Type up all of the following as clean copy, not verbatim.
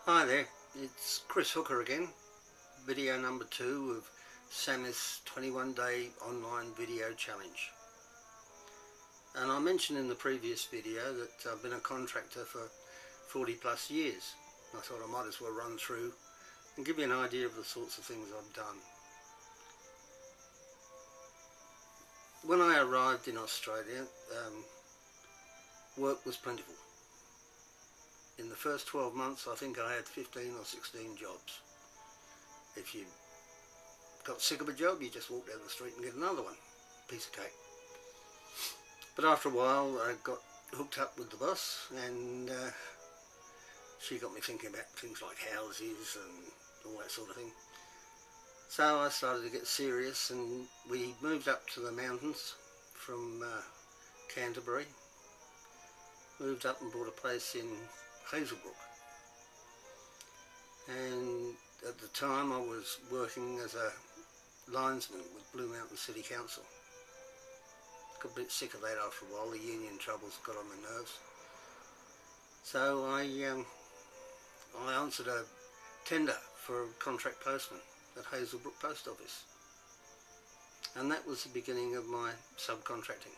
Hi there, it's Chris Hooker again, video number 2 of Samith's 21-day online video challenge. And I mentioned in the previous video that I've been a contractor for 40 plus years. I thought I might as well run through and give you an idea of the sorts of things I've done. When I arrived in Australia, work was plentiful. In the first 12 months I think I had 15 or 16 jobs. If you got sick of a job, you just walk down the street and get another one. Piece of cake. But after a while I got hooked up with the boss, and she got me thinking about things like houses and all that sort of thing. So I started to get serious, and we moved up to the mountains from Canterbury. Moved up and bought a place in Hazelbrook, and at the time I was working as a linesman with Blue Mountain City Council. Got a bit sick of that after a while. The union troubles got on my nerves, so I answered a tender for a contract postman at Hazelbrook Post Office, and that was the beginning of my subcontracting.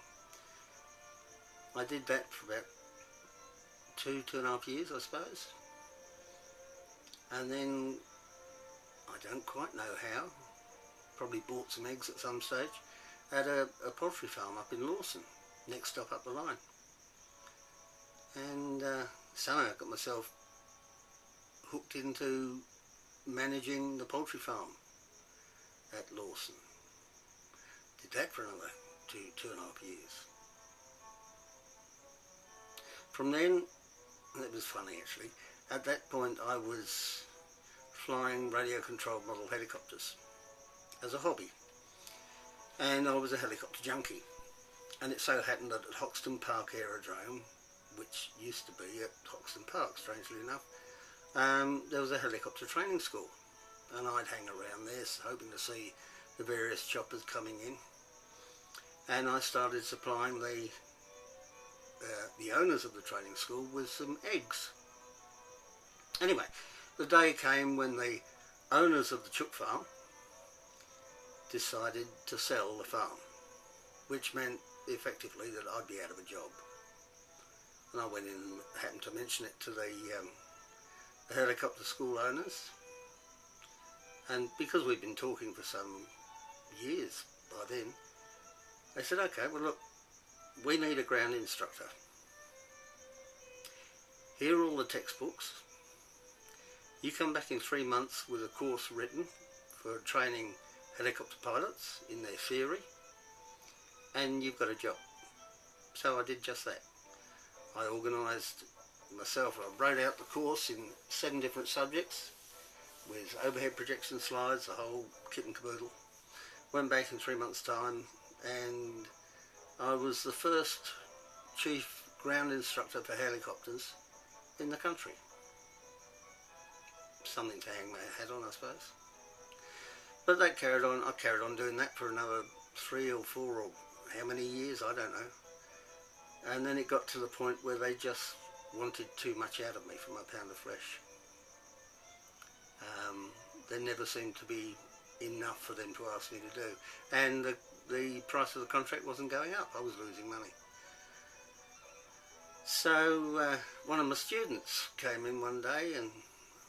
I did that for about 2.5 years, I suppose, and then I don't quite know how, probably bought some eggs at some stage at a poultry farm up in Lawson, next stop up the line, and somehow I got myself hooked into managing the poultry farm at Lawson. Did that for another 2.5 years. From then, it was funny actually, at that point I was flying radio controlled model helicopters as a hobby, and I was a helicopter junkie, and it so happened that at Hoxton Park Aerodrome, which used to be at Hoxton Park strangely enough, there was a helicopter training school, and I'd hang around there hoping to see the various choppers coming in, and I started supplying the owners of the training school with some eggs. Anyway, the day came when the owners of the chook farm decided to sell the farm, which meant effectively that I'd be out of a job. And I went in and happened to mention it to the helicopter school owners, and because we'd been talking for some years by then, they said, okay, well look, we need a ground instructor. Here are all the textbooks. You come back in 3 months with a course written for training helicopter pilots in their theory, and you've got a job. So I did just that. I organised myself, I wrote out the course in 7 different subjects with overhead projection slides, the whole kit and caboodle. Went back in 3 months' time, and I was the first chief ground instructor for helicopters in the country. Something to hang my hat on, I suppose. But that carried on. I carried on doing that for another 3 or 4 or how many years, I don't know. And then it got to the point where they just wanted too much out of me for my pound of flesh. There never seemed to be enough for them to ask me to do. And the price of the contract wasn't going up. I was losing money. So one of my students came in one day and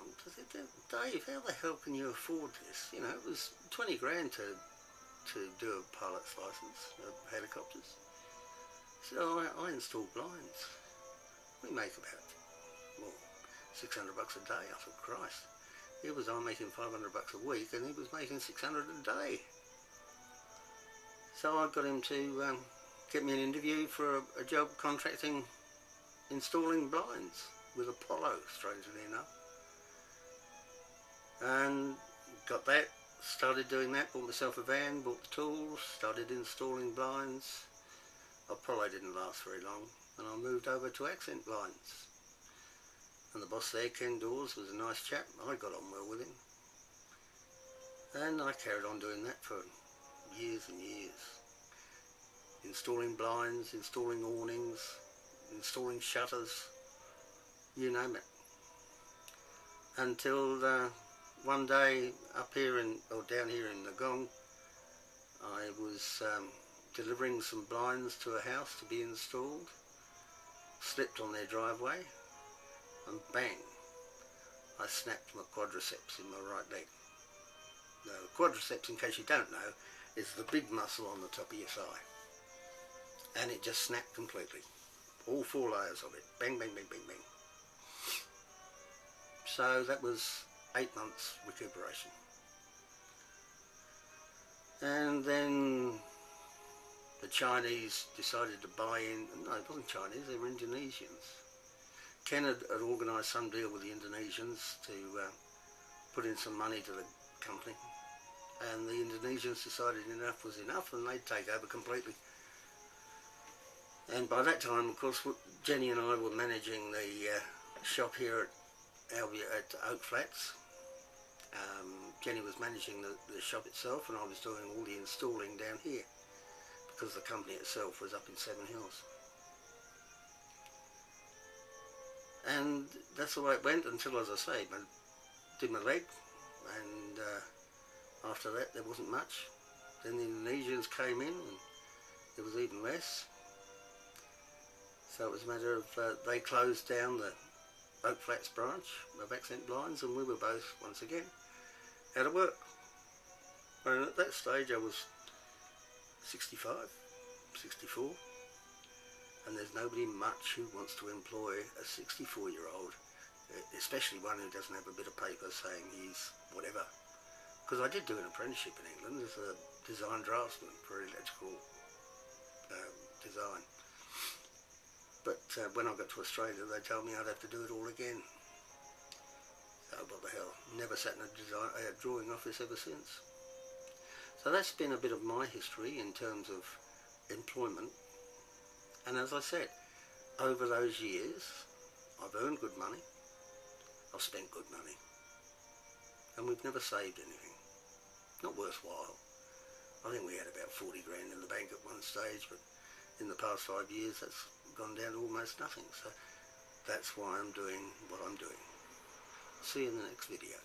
I said, Dave, how the hell can you afford this? You know, it was 20 grand to do a pilot's licence of helicopters. I said, oh, I install blinds. We make about, well, 600 bucks a day. I thought, Christ. Here was I making 500 bucks a week, and he was making 600 a day. So I got him to get me an interview for a job contracting, installing blinds with Apollo, strangely enough. And got that, started doing that, bought myself a van, bought the tools, started installing blinds. Apollo didn't last very long, and I moved over to accent blinds. And the boss there, Ken Dawes, was a nice chap. I got on well with him. And I carried on doing that for years and years. Installing blinds, installing awnings, installing shutters, you name it. until one day up here or down here in the Gong, I was delivering some blinds to a house to be installed, slipped on their driveway, and bang, I snapped my quadriceps in my right leg. Now, the quadriceps, in case you don't know, is the big muscle on the top of your thigh. And it just snapped completely. All 4 layers of it. Bang, bang, bang, bang, bang. So that was 8 months recuperation. And then the Chinese decided to buy in. No, it wasn't Chinese, they were Indonesians. Ken had organised some deal with the Indonesians to put in some money to the company. And the Indonesians decided enough was enough and they'd take over completely. And by that time, of course, Jenny and I were managing the shop here at Oak Flats. Jenny was managing the shop itself and I was doing all the installing down here because the company itself was up in Seven Hills. And that's the way it went until, as I say, I did my leg, and after that there wasn't much. Then the Indonesians came in and there was even less. So it was a matter of they closed down the Oak Flats branch of Accent Blinds and we were both, once again, out of work. And at that stage I was 65, 64, and there's nobody much who wants to employ a 64-year-old, especially one who doesn't have a bit of paper saying he's whatever. Because I did do an apprenticeship in England as a design draftsman for electrical design. But when I got to Australia, they told me I'd have to do it all again. So what the hell, never sat in a drawing office ever since. So that's been a bit of my history in terms of employment. And as I said, over those years, I've earned good money, I've spent good money, and we've never saved anything. Not worthwhile. I think we had about 40 grand in the bank at one stage, but in the past 5 years that's gone down to almost nothing. So that's why I'm doing what I'm doing. See you in the next video.